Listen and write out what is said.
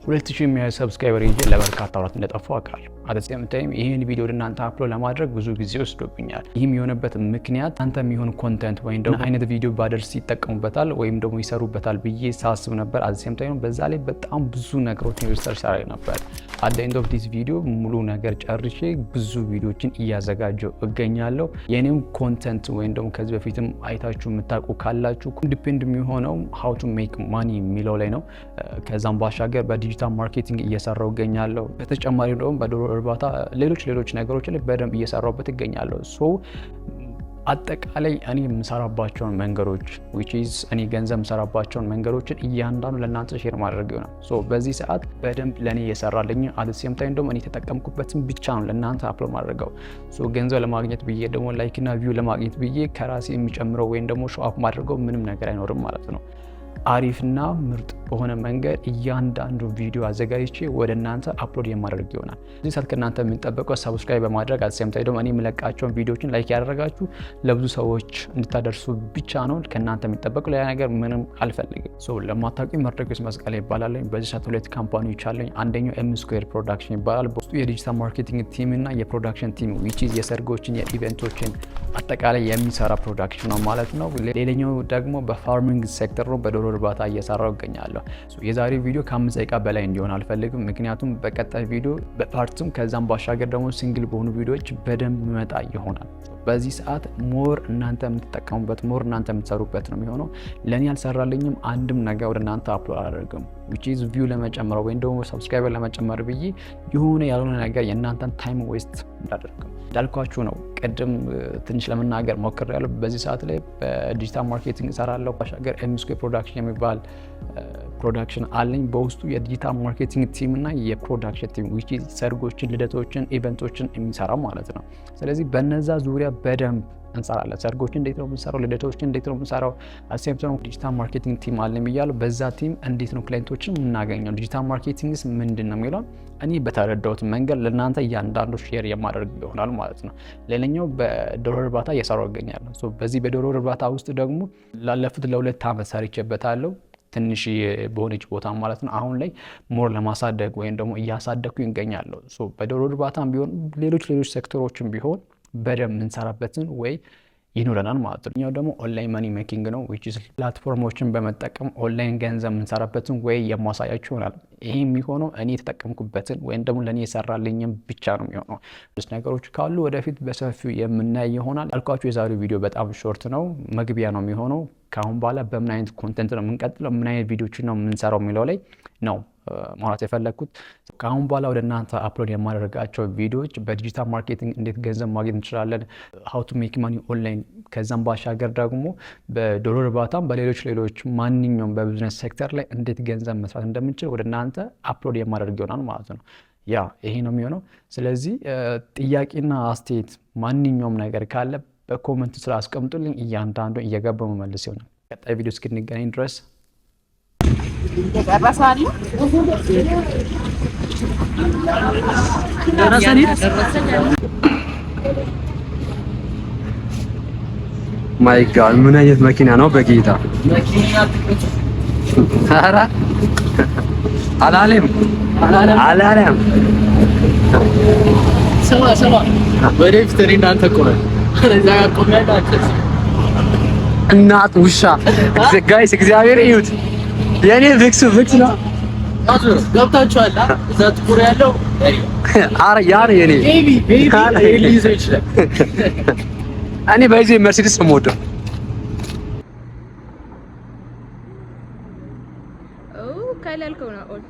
2000 የሚያህል ሰብስክራይበር ይዤ ለበርካታ ወራት እንደጠፋው አውቃለሁ። አደም ታይም ይሄን ቪዲዮ ወደ እናንተ አፕሎድ ለማድረግ ብዙ ጊዜ ወስዶብኛል። ይህም የሆነበት ምክንያት አንተ የሚሆን ኮንተንት ወይም ደግሞ አይነት ቪዲዮ ባደርስ ይጠቀሙበታል ወይም ደግሞ ይሰሩበታል ብዬ ሳስብ ነበር። አደም ታይም በዛ ላይ በጣም ብዙ ነገሮችን ሪሰርች አድርጌ ነበር። አት ዘ ኤንድ ኦፍ ዲስ ቪዲዮ ሙሉ ነገር ጨርሼ ብዙ ቪዲዮችን እያዘጋጀው እገኛለሁ። የኔም ኮንተንት ወይም ደግሞ ከዚህ በፊትም አይታችሁ የምታውቁ ካላችሁ ዲፔንድ የሚሆነው how to make money የሚለው ላይ ነው። ከዛም ባሻገር በዲጂታል ማርኬቲንግ እየሰራው እገኛለሁ። በተጨማሪ ደግሞ በዶሮ እርባታ ሌሎች ነገሮች ላይ በደንብ እየሰራውበት እገኛለሁ። ሶ አጠቃላይ እኔ የምሰራባቸውን መንገዶች which is እኔ ገንዘብ የምሰራባቸውን መንገዶችን እያንዳንዱ ለእናንተ ሼር ማድረግ ይሆናል። ሶ በዚህ ሰዓት በደንብ ለኔ እየሰራልኝ አት ዘ ሴም ታይም ደግሞ እኔ ተጠቀምኩበትን ብቻ ነው ለእናንተ አፕሎድ ማድረገው። ሶ ገንዘብ ለማግኘት ብዬ ደግሞ ላይክ እና ቪው ለማግኘት ብዬ ከራሴ የሚጨምረው ወይም ደግሞ ሾው አፕ ማድረገው ምንም ነገር አይኖርም ማለት ነው። አሪፍና ምርጥ በሆነ መንገድ እያንዳንዱ ቪዲዮ አዘጋጅቼ ወደ እናንተ አፕሎድ የማደርግ ይሆናል። እዚህ ሰዓት ከእናንተ የምንጠበቀው ሰብስክራይብ በማድረግ አት ሴም ታይም ደግሞ እኔ የምለቃቸውን ቪዲዮዎችን ላይክ ያደረጋችሁ ለብዙ ሰዎች እንድታደርሱ ብቻ ነው ከእናንተ የሚጠበቀው። ሌላ ነገር ምንም አልፈልግም። ሶ ለማታውቁኝ መርዶክዮስ መስቀል ይባላል። በዚህ ሰዓት ሁለት ካምፓኒዎች አለኝ። አንደኛው ኤም ስኩዌር ፕሮዳክሽን ይባላል። በውስጡ የዲጂታል ማርኬቲንግ ቲም እና የፕሮዳክሽን ቲም which is የሰርጎችን የኢቨንቶችን አጠቃላይ የሚሰራ ፕሮዳክሽን ነው ማለት ነው። ሌላኛው ደግሞ በፋርሚንግ ሴክተር ነው፣ በዶሮ እርባታ እየሰራው እገኛለሁ። የዛሬው ቪዲዮ ከ5 ደቂቃ በላይ እንዲሆን አልፈልግም። ምክንያቱም በቀጣይ ቪዲዮ በፓርትም ከዛም ባሻገር ደግሞ ሲንግል በሆኑ ቪዲዮዎች በደንብ መጣ ይሆናል። በዚህ ሰዓት ሞር እናንተ የምትጠቀሙበት ሞር እናንተ የምትሰሩበት ነው የሚሆነው። ለኔ ያልሰራልኝም አንድም ነገር ወደ እናንተ አፕሎድ አላደርግም which is ቪው ለመጨመር ወይም ደግሞ ሰብስክራይበር ለመጨመር ብዬ የሆነ ያልሆነ ነገር የእናንተን ታይም ዌስት እንዳደርግም እንዳልኳችሁ ነው። ቅድም ትንሽ ለመናገር ሞክሬያለሁ። በዚህ ሰዓት ላይ በዲጂታል ማርኬቲንግ እሰራለሁ። ባሻገር ኤም ስኩዌር ፕሮዳክሽን የሚባል ፕሮዳክሽን አለኝ። በውስጡ የዲጂታል ማርኬቲንግ ቲም እና የፕሮዳክሽን ቲም which is ሰርጎችን፣ ልደቶችን፣ ኢቨንቶችን የሚሰራ ማለት ነው። ስለዚህ በነዛ ዙሪያ በደንብ እንሰራለን። ሰርጎችን እንዴት ነው የምንሰራው፣ ልደቶችን እንዴት ነው የምንሰራው፣ አሴምፕቶን ዲጂታል ማርኬቲንግ ቲም አለኝ ብያለሁ። በዛ ቲም እንዴት ነው ክላይንቶችን የምናገኘው፣ ዲጂታል ማርኬቲንግስ ምንድን ነው የሚለው እኔ በተረዳሁት መንገድ ለእናንተ እያንዳንዱ ሼር የማደርግ ይሆናል ማለት ነው። ሌላኛው በዶሮ እርባታ እየሰራሁ እገኛለሁ። ሶ በዚህ በዶሮ እርባታ ውስጥ ደግሞ ላለፉት ለ2 ዓመት ሰርቼበታለሁ። ትንሽ በሆነች ቦታ ማለት ነው። አሁን ላይ ሞር ለማሳደግ ወይም ደግሞ እያሳደግኩ ይገኛለሁ። ሶ በዶሮ እርባታም ቢሆን ሌሎች ሴክተሮችም ቢሆን በደንብ የምንሰራበትን ወይ ይኖረናል ማለት ነው። እኛው ደግሞ ኦንላይን መኒ ሜኪንግ ነው which is ፕላትፎርሞችን በመጠቀም ኦንላይን ገንዘብ የምንሰራበትን ወይ የማሳያችሁ ይሆናል። ይሄ የሚሆነው እኔ የተጠቀምኩበትን ወይም ደግሞ ለእኔ የሰራልኝም ብቻ ነው የሚሆነው። ነገሮች ካሉ ወደፊት በሰፊው የምናይ ይሆናል። አልኳችሁ የዛሬው ቪዲዮ በጣም ሾርት ነው፣ መግቢያ ነው የሚሆነው። ከአሁን በኋላ በምን አይነት ኮንተንት ነው የምንቀጥለው፣ ምን አይነት ቪዲዮችን ነው የምንሰራው የሚለው ላይ ነው ማለት የፈለግኩት። ከአሁን በኋላ ወደ እናንተ አፕሎድ የማደርጋቸው ቪዲዮዎች በዲጂታል ማርኬቲንግ እንዴት ገንዘብ ማግኘት እንችላለን፣ how to make money online፣ ከዛም ባሻገር ደግሞ በዶሮ እርባታም በሌሎች ማንኛውም በቢዝነስ ሴክተር ላይ እንዴት ገንዘብ መስራት እንደምንችል ወደ እናንተ አፕሎድ የማደርግ ይሆናል ማለት ነው። ያ ይሄ ነው የሚሆነው። ስለዚህ ጥያቄና አስተያየት ማንኛውም ነገር ካለ በኮመንት ስራ አስቀምጡልኝ። እያንዳንዱ እየገባው መመለስ ይሆናል። ቀጣይ ቪዲዮ እስክንገናኝ ድረስ ማይ ጋድ ምን አይነት መኪና ነው በጌታ ኧረ አላለም ሰማ ወደፊት እናንተ ቆመ እዛ ጋር ቆመ እናት ውሻ ጋይስ እግዚአብሔር ይሁት የኔ ቪክስ ነው ገብታችኋል። እዛ ጥቁር ያለው አረ ያረ የኔ ቤቢ ይዘው ይችላል። እኔ በዚህ መርሲዲስ ነው የምወደው። ካላልከው ነው ኦል